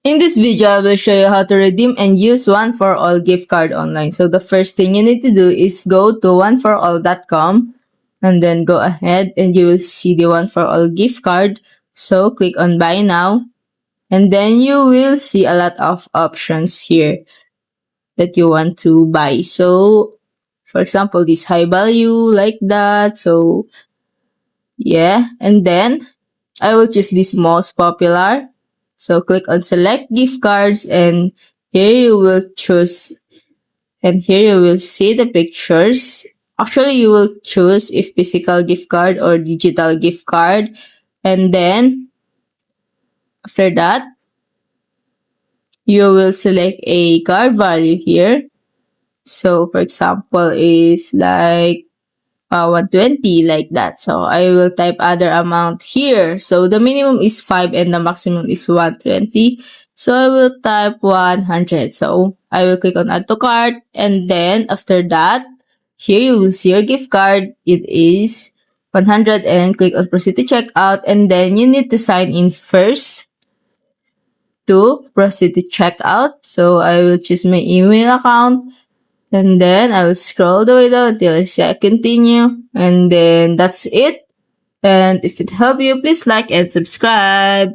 In this video, I will show you how to redeem and use One4All Gift Card online. So the first thing you need to do is go to one4all.com and then go ahead and you will see the One4All Gift Card. So click on Buy Now and then you will see a lot of options here that you want to buy. So for example, this high value like that. So yeah, and then I will choose this most popular. So click on select gift cards and here you will choose and here you will see the pictures. Actually, you will choose if physical gift card or digital gift card. And then after that, you will select a card value here. So for example, is like 120 like that. So I will type other amount here. So the minimum is 5 and the maximum is 120. So I will type 100. So I will click on add to cart and then after that, here you will see your gift card. It is 100 and click on proceed to checkout and then you need to sign in first to proceed to checkout. So I will choose my email account. And then I will scroll the way down until I say continue. And then that's it. And if it helped you, please like and subscribe.